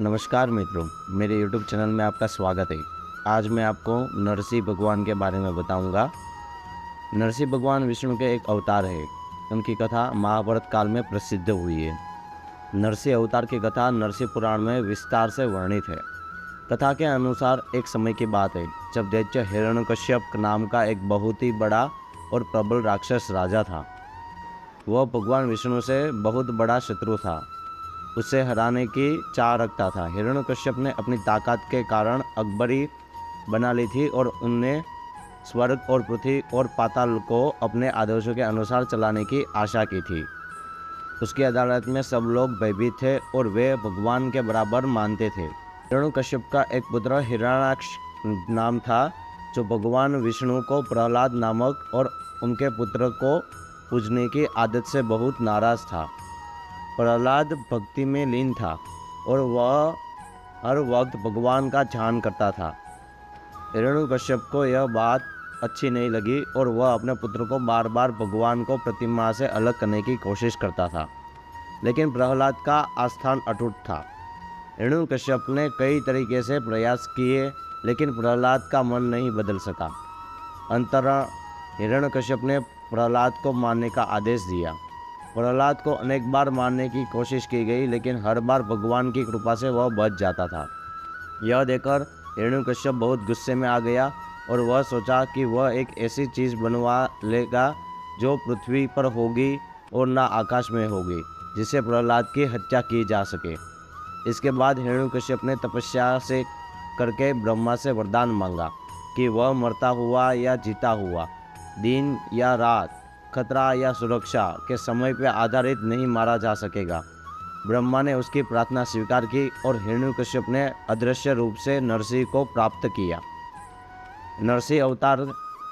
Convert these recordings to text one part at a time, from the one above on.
नमस्कार मित्रों, मेरे YouTube चैनल में आपका स्वागत है। आज मैं आपको नरसिंह भगवान के बारे में बताऊंगा। नरसिंह भगवान विष्णु के एक अवतार है। उनकी कथा महाभारत काल में प्रसिद्ध हुई है। नरसिंह अवतार की कथा नरसिंह पुराण में विस्तार से वर्णित है। कथा के अनुसार एक समय की बात है जब दैत्य हिरण्यकश्यप नाम का एक बहुत ही बड़ा और प्रबल राक्षस राजा था। वह भगवान विष्णु से बहुत बड़ा शत्रु था। उसे हराने की चाह रखता था। हिरण्यकश्यप ने अपनी ताकत के कारण अकबरी बना ली थी और उनने स्वर्ग और पृथ्वी और पाताल को अपने आदेशों के अनुसार चलाने की आशा की थी। उसकी अदालत में सब लोग भयभीत थे और वे भगवान के बराबर मानते थे। हिरण्यकश्यप का एक पुत्र हिरण्याक्ष नाम था, जो भगवान विष्णु को प्रहलाद नामक और उनके पुत्र को पूजने की आदत से बहुत नाराज था। प्रहलाद भक्ति में लीन था और वह हर वक्त भगवान का ध्यान करता था। हिरण्यकश्यप को यह बात अच्छी नहीं लगी और वह अपने पुत्र को बार बार भगवान को प्रतिमा से अलग करने की कोशिश करता था, लेकिन प्रहलाद का आस्थान अटूट था। हिरण्यकश्यप ने कई तरीके से प्रयास किए, लेकिन प्रहलाद का मन नहीं बदल सका। अंततः हिरण्यकश्यप ने प्रहलाद को मारने का आदेश दिया। प्रहलाद को अनेक बार मारने की कोशिश की गई, लेकिन हर बार भगवान की कृपा से वह बच जाता था। यह देखकर हिरण्यकश्यप बहुत गुस्से में आ गया और वह सोचा कि वह एक ऐसी चीज़ बनवा लेगा जो पृथ्वी पर होगी और ना आकाश में होगी, जिससे प्रहलाद की हत्या की जा सके। इसके बाद हिरण्यकश्यप ने तपस्या से करके ब्रह्मा से वरदान मांगा कि वह मरता हुआ या जीता हुआ, दिन या रात, खतरा या सुरक्षा के समय पर आधारित नहीं मारा जा सकेगा। ब्रह्मा ने उसकी प्रार्थना स्वीकार की और हिरण्यकश्यप ने अदृश्य रूप से नरसिंह को प्राप्त किया। नरसिंह अवतार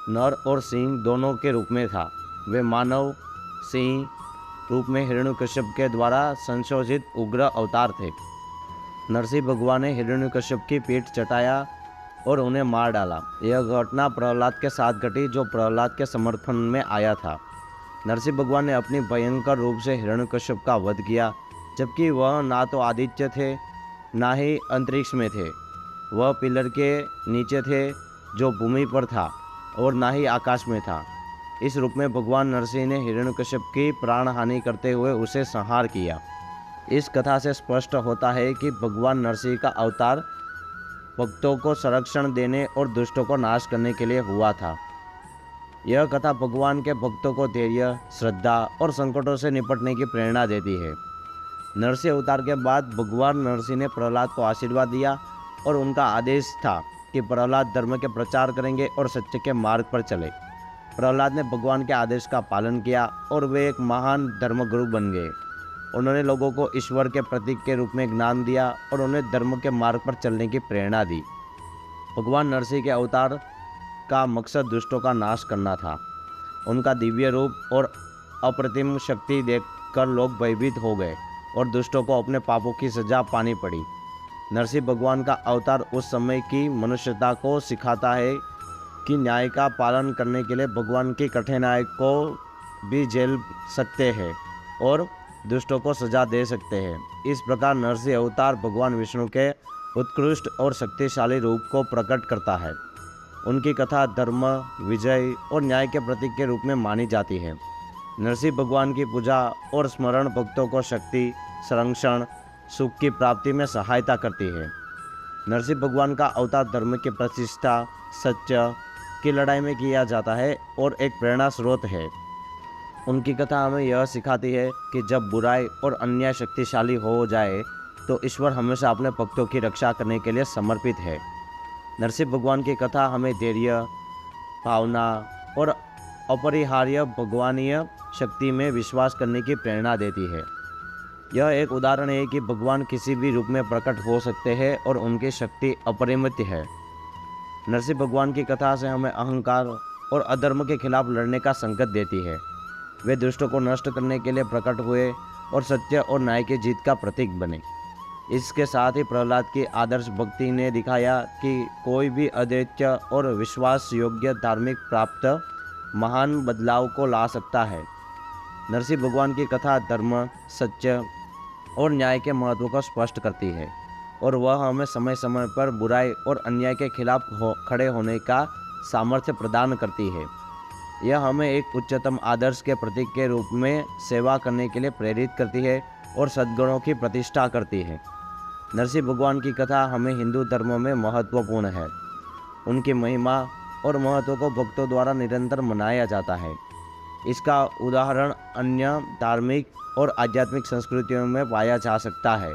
नर और सिंह दोनों के रूप में था। वे मानव सिंह रूप में हिरण्यकश्यप के द्वारा संशोधित उग्र अवतार थे। नरसिंह भगवान ने हिरण्यकश्यप की पीठ चटाया और उन्हें मार डाला। यह घटना प्रहलाद के साथ घटी, जो प्रहलाद के समर्थन में आया था। नरसिंह भगवान ने अपनी भयंकर रूप से हिरण्यकश्यप का वध किया, जबकि वह ना तो आदित्य थे, ना ही अंतरिक्ष में थे। वह पिलर के नीचे थे जो भूमि पर था, और ना ही आकाश में था। इस रूप में भगवान नरसिंह ने हिरण्यकश्यप की प्राण हानि करते हुए उसे संहार किया। इस कथा से स्पष्ट होता है कि भगवान नरसिंह का अवतार भक्तों को संरक्षण देने और दुष्टों को नाश करने के लिए हुआ था। यह कथा भगवान के भक्तों को धैर्य, श्रद्धा और संकटों से निपटने की प्रेरणा देती है। नरसिंह अवतार के बाद भगवान नरसिंह ने प्रहलाद को आशीर्वाद दिया और उनका आदेश था कि प्रहलाद धर्म के प्रचार करेंगे और सत्य के मार्ग पर चले। प्रहलाद ने भगवान के आदेश का पालन किया और वे एक महान धर्मगुरु बन गए। उन्होंने लोगों को ईश्वर के प्रतीक के रूप में ज्ञान दिया और उन्हें धर्म के मार्ग पर चलने की प्रेरणा दी। भगवान नरसिंह के अवतार का मकसद दुष्टों का नाश करना था। उनका दिव्य रूप और अप्रतिम शक्ति देखकर लोग भयभीत हो गए और दुष्टों को अपने पापों की सजा पानी पड़ी। नरसिंह भगवान का अवतार उस समय की मनुष्यता को सिखाता है कि न्याय का पालन करने के लिए भगवान की कठिनाई को भी झेल सकते हैं और दुष्टों को सजा दे सकते हैं। इस प्रकार नरसिंह अवतार भगवान विष्णु के उत्कृष्ट और शक्तिशाली रूप को प्रकट करता है। उनकी कथा धर्म, विजय और न्याय के प्रतीक के रूप में मानी जाती है। नरसिंह भगवान की पूजा और स्मरण भक्तों को शक्ति, संरक्षण, सुख की प्राप्ति में सहायता करती है। नरसिंह भगवान का अवतार धर्म की प्रतिष्ठा, सत्य की लड़ाई में किया जाता है और एक प्रेरणा स्रोत है। उनकी कथा हमें यह सिखाती है कि जब बुराई और अन्याय शक्तिशाली हो जाए तो ईश्वर हमेशा अपने भक्तों की रक्षा करने के लिए समर्पित है। नरसिंह भगवान की कथा हमें धैर्य, भावना और अपरिहार्य भगवानीय शक्ति में विश्वास करने की प्रेरणा देती है। यह एक उदाहरण है कि भगवान किसी भी रूप में प्रकट हो सकते हैं और उनकी शक्ति अपरिमित है। नरसिंह भगवान की कथा से हमें अहंकार और अधर्म के खिलाफ लड़ने का संकेत देती है। वे दुष्टों को नष्ट करने के लिए प्रकट हुए और सत्य और न्याय की जीत का प्रतीक बने। इसके साथ ही प्रहलाद की आदर्श भक्ति ने दिखाया कि कोई भी अद्वितीय और विश्वास योग्य धार्मिक प्राप्त महान बदलाव को ला सकता है। नरसिंह भगवान की कथा धर्म, सत्य और न्याय के महत्व को स्पष्ट करती है। और वह हमें समय समय पर बुराई और अन्याय के खिलाफ खड़े होने का सामर्थ्य प्रदान करती है। यह हमें एक उच्चतम आदर्श के प्रतीक के रूप में सेवा करने के लिए प्रेरित करती है और सद्गुणों की प्रतिष्ठा करती है। नरसिंह भगवान की कथा हमें हिंदू धर्म में महत्वपूर्ण है। उनकी महिमा और महत्व को भक्तों द्वारा निरंतर मनाया जाता है। इसका उदाहरण अन्य धार्मिक और आध्यात्मिक संस्कृतियों में पाया जा सकता है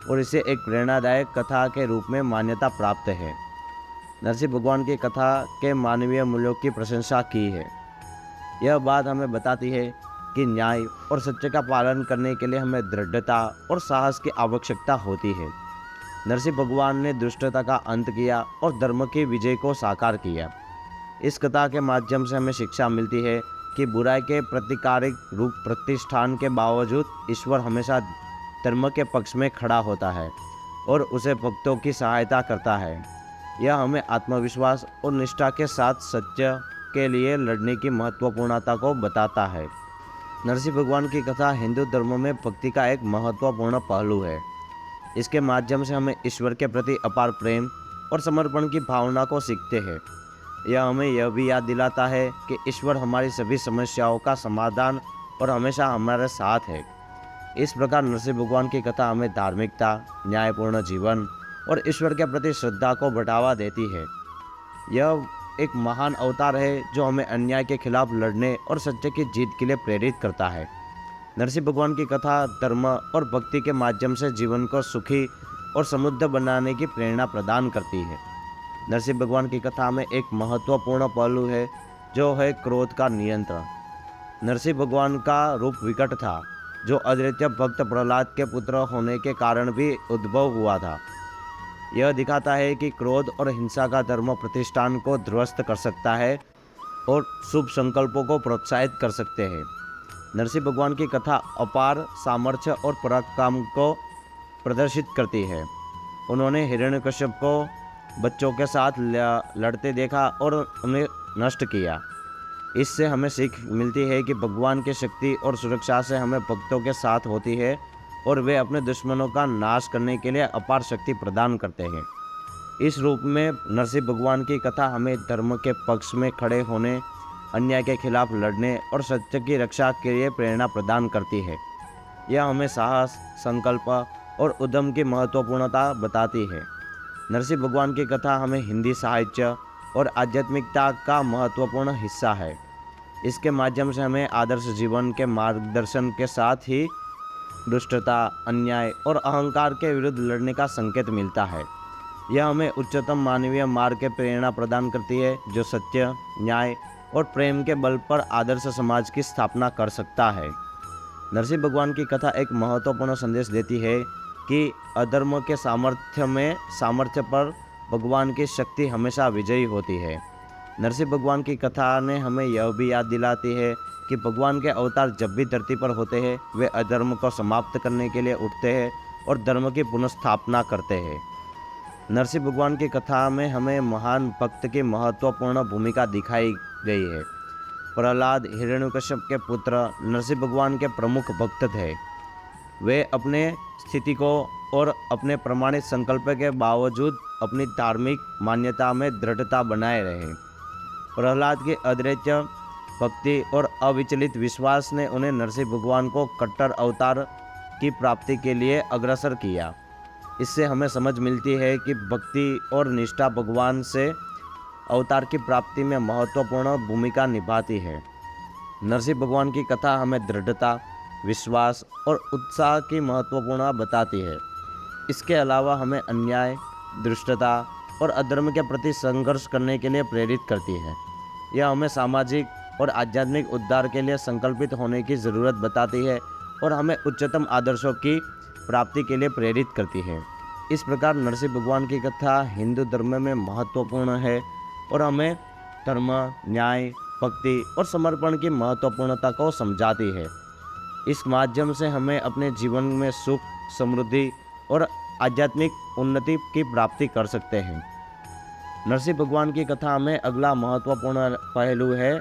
और इसे एक प्रेरणादायक कथा के रूप में मान्यता प्राप्त है। नरसिंह भगवान की कथा के मानवीय मूल्यों की प्रशंसा की है। यह बात हमें बताती है कि न्याय और सत्य का पालन करने के लिए हमें दृढ़ता और साहस की आवश्यकता होती है। नरसिंह भगवान ने दुष्टता का अंत किया और धर्म की विजय को साकार किया। इस कथा के माध्यम से हमें शिक्षा मिलती है कि बुराई के प्रतिकारिक रूप प्रतिष्ठान के बावजूद ईश्वर हमेशा धर्म के पक्ष में खड़ा होता है और उसे भक्तों की सहायता करता है। यह हमें आत्मविश्वास और निष्ठा के साथ सत्य के लिए लड़ने की महत्वपूर्णता को बताता है। नरसिंह भगवान की कथा हिंदू धर्म में भक्ति का एक महत्वपूर्ण पहलू है। इसके माध्यम से हमें ईश्वर के प्रति अपार प्रेम और समर्पण की भावना को सीखते हैं। यह हमें यह भी याद दिलाता है कि ईश्वर हमारी सभी समस्याओं का समाधान और हमेशा हमारे साथ है। इस प्रकार नरसिंह भगवान की कथा हमें धार्मिकता, न्यायपूर्ण जीवन और ईश्वर के प्रति श्रद्धा को बढ़ावा देती है। यह एक महान अवतार है जो हमें अन्याय के खिलाफ लड़ने और सत्य की जीत के लिए प्रेरित करता है। नरसिंह भगवान की कथा धर्म और भक्ति के माध्यम से जीवन को सुखी और समृद्ध बनाने की प्रेरणा प्रदान करती है। नरसिंह भगवान की कथा में एक महत्वपूर्ण पहलू है जो है क्रोध का नियंत्रण। नरसिंह भगवान का रूप विकट था जो अद्वितीय भक्त प्रहलाद के पुत्र होने के कारण भी उद्भव हुआ था। यह दिखाता है कि क्रोध और हिंसा का धर्म प्रतिष्ठान को ध्वस्त कर सकता है और शुभ संकल्पों को प्रोत्साहित कर सकते हैं। नरसिंह भगवान की कथा अपार सामर्थ्य और पराक्रम को प्रदर्शित करती है। उन्होंने हिरण्यकश्यप को बच्चों के साथ लड़ते देखा और उन्हें नष्ट किया। इससे हमें सीख मिलती है कि भगवान की शक्ति और सुरक्षा से हमें भक्तों के साथ होती है और वे अपने दुश्मनों का नाश करने के लिए अपार शक्ति प्रदान करते हैं। इस रूप में नरसिंह भगवान की कथा हमें धर्म के पक्ष में खड़े होने, अन्याय के खिलाफ लड़ने और सत्य की रक्षा के लिए प्रेरणा प्रदान करती है। यह हमें साहस, संकल्प और उद्यम की महत्वपूर्णता बताती है। नरसिंह भगवान की कथा हमें हिंदी साहित्य और आध्यात्मिकता का महत्वपूर्ण हिस्सा है। इसके माध्यम से हमें आदर्श जीवन के मार्गदर्शन के साथ ही दुष्टता, अन्याय और अहंकार के विरुद्ध लड़ने का संकेत मिलता है। यह हमें उच्चतम मानवीय मार्ग के प्रेरणा प्रदान करती है जो सत्य, न्याय और प्रेम के बल पर आदर्श समाज की स्थापना कर सकता है। नरसिंह भगवान की कथा एक महत्वपूर्ण संदेश देती है कि अधर्म के सामर्थ्य पर भगवान की शक्ति हमेशा विजयी होती है। नरसिंह भगवान की कथा ने हमें यह भी याद दिलाती है कि भगवान के अवतार जब भी धरती पर होते हैं वे अधर्म को समाप्त करने के लिए उठते हैं और धर्म की पुनर्स्थापना करते हैं। नरसिंह भगवान की कथा में हमें महान भक्त की महत्वपूर्ण भूमिका दिखाई गई है। प्रहलाद हिरण्यकश्यप के पुत्र नरसिंह भगवान के प्रमुख भक्त थे। वे अपने स्थिति को और अपने प्रमाणित संकल्प के बावजूद अपनी धार्मिक मान्यता में दृढ़ता बनाए रहे। प्रहलाद की अद्वितीय भक्ति और अविचलित विश्वास ने उन्हें नरसिंह भगवान को कट्टर अवतार की प्राप्ति के लिए अग्रसर किया। इससे हमें समझ मिलती है कि भक्ति और निष्ठा भगवान से अवतार की प्राप्ति में महत्वपूर्ण भूमिका निभाती है। नरसिंह भगवान की कथा हमें दृढ़ता, विश्वास और उत्साह की महत्वपूर्ण बताती है। इसके अलावा हमें अन्याय, दुष्टता और अधर्म के प्रति संघर्ष करने के लिए प्रेरित करती है। यह हमें सामाजिक और आध्यात्मिक उद्धार के लिए संकल्पित होने की ज़रूरत बताती है और हमें उच्चतम आदर्शों की प्राप्ति के लिए प्रेरित करती है। इस प्रकार नरसिंह भगवान की कथा हिंदू धर्म में महत्वपूर्ण है और हमें धर्म, न्याय, भक्ति और समर्पण की महत्वपूर्णता को समझाती है। इस माध्यम से हमें अपने जीवन में सुख, समृद्धि और आध्यात्मिक उन्नति की प्राप्ति कर सकते हैं। नरसिंह भगवान की कथा में अगला महत्वपूर्ण पहलू है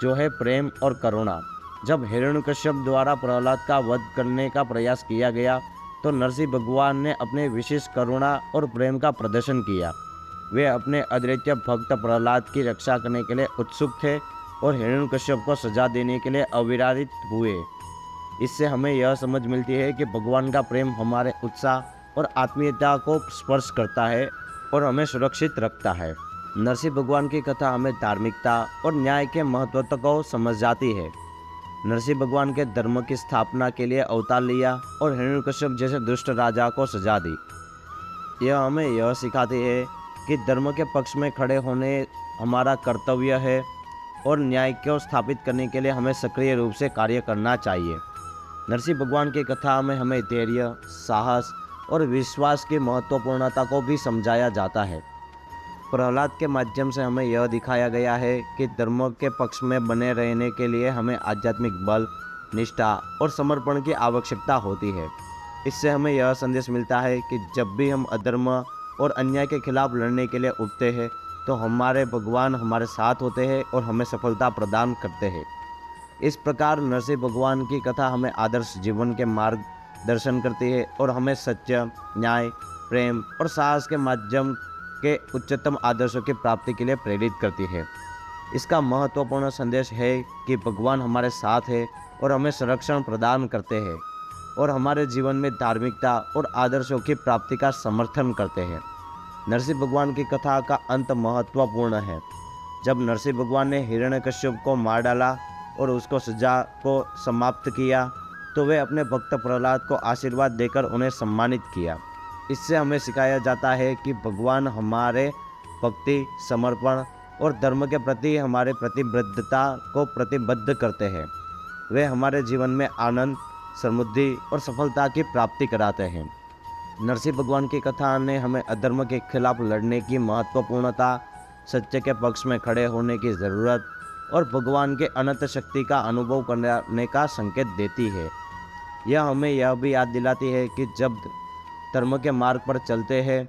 जो है प्रेम और करुणा। जब हिरण्यकश्यप द्वारा प्रहलाद का वध करने का प्रयास किया गया तो नरसिंह भगवान ने अपने विशेष करुणा और प्रेम का प्रदर्शन किया। वे अपने अद्वितीय भक्त प्रहलाद की रक्षा करने के लिए उत्सुक थे और हिरण्यकश्यप को सजा देने के लिए अविरारित हुए। इससे हमें यह समझ मिलती है कि भगवान का प्रेम हमारे उत्साह और आत्मीयता को स्पर्श करता है और हमें सुरक्षित रखता है। नरसिंह भगवान की कथा हमें धार्मिकता और न्याय के महत्व को समझ जाती है। नरसिंह भगवान के धर्म की स्थापना के लिए अवतार लिया और हिरण्यकश्यप जैसे दुष्ट राजा को सजा दी। यह हमें यह सिखाती है कि धर्म के पक्ष में खड़े होने हमारा कर्तव्य है और न्याय को स्थापित करने के लिए हमें सक्रिय रूप से कार्य करना चाहिए। नरसिंह भगवान की कथा में हमें धैर्य, साहस और विश्वास की महत्वपूर्णता को भी समझाया जाता है। प्रहलाद के माध्यम से हमें यह दिखाया गया है कि धर्म के पक्ष में बने रहने के लिए हमें आध्यात्मिक बल, निष्ठा और समर्पण की आवश्यकता होती है। इससे हमें यह संदेश मिलता है कि जब भी हम अधर्म और अन्याय के खिलाफ लड़ने के लिए उठते हैं तो हमारे भगवान हमारे साथ होते हैं और हमें सफलता प्रदान करते हैं। इस प्रकार नरसिंह भगवान की कथा हमें आदर्श जीवन के मार्गदर्शन करती है और हमें सत्य, न्याय, प्रेम और साहस के माध्यम के उच्चतम आदर्शों की प्राप्ति के लिए प्रेरित करती है। इसका महत्वपूर्ण संदेश है कि भगवान हमारे साथ है और हमें संरक्षण प्रदान करते हैं और हमारे जीवन में धार्मिकता और आदर्शों की प्राप्ति का समर्थन करते हैं। नरसिंह भगवान की कथा का अंत महत्वपूर्ण है। जब नरसिंह भगवान ने हिरण्यकश्यप को मार डाला और उसको सजा को समाप्त किया तो वे अपने भक्त प्रहलाद को आशीर्वाद देकर उन्हें सम्मानित किया। इससे हमें सिखाया जाता है कि भगवान हमारे भक्ति, समर्पण और धर्म के प्रति हमारे प्रतिबद्धता को प्रतिबद्ध करते हैं। वे हमारे जीवन में आनंद, समृद्धि और सफलता की प्राप्ति कराते हैं। नरसिंह भगवान की कथा ने हमें अधर्म के खिलाफ लड़ने की महत्वपूर्णता, सत्य के पक्ष में खड़े होने की ज़रूरत और भगवान के अनंत शक्ति का अनुभव करने का संकेत देती है। यह हमें यह भी याद दिलाती है कि जब धर्म के मार्ग पर चलते हैं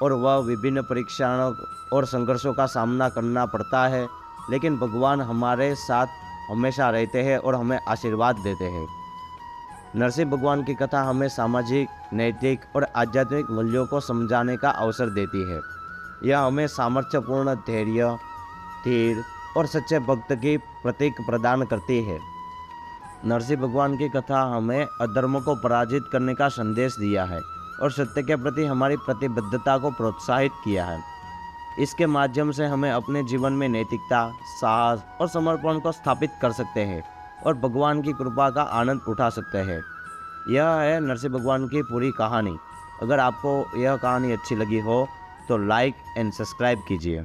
और वह विभिन्न परीक्षाओं और संघर्षों का सामना करना पड़ता है, लेकिन भगवान हमारे साथ हमेशा रहते हैं और हमें आशीर्वाद देते हैं। नरसिंह भगवान की कथा हमें सामाजिक, नैतिक और आध्यात्मिक मूल्यों को समझाने का अवसर देती है। यह हमें सामर्थ्यपूर्ण, धैर्य, धीर और सच्चे भक्त की प्रतीक प्रदान करती है। नरसिंह भगवान की कथा हमें अधर्म को पराजित करने का संदेश दिया है और सत्य के प्रति हमारी प्रतिबद्धता को प्रोत्साहित किया है। इसके माध्यम से हमें अपने जीवन में नैतिकता, साहस और समर्पण को स्थापित कर सकते हैं और भगवान की कृपा का आनंद उठा सकते हैं। यह है नरसिंह भगवान की पूरी कहानी। अगर आपको यह कहानी अच्छी लगी हो तो लाइक एंड सब्सक्राइब कीजिए।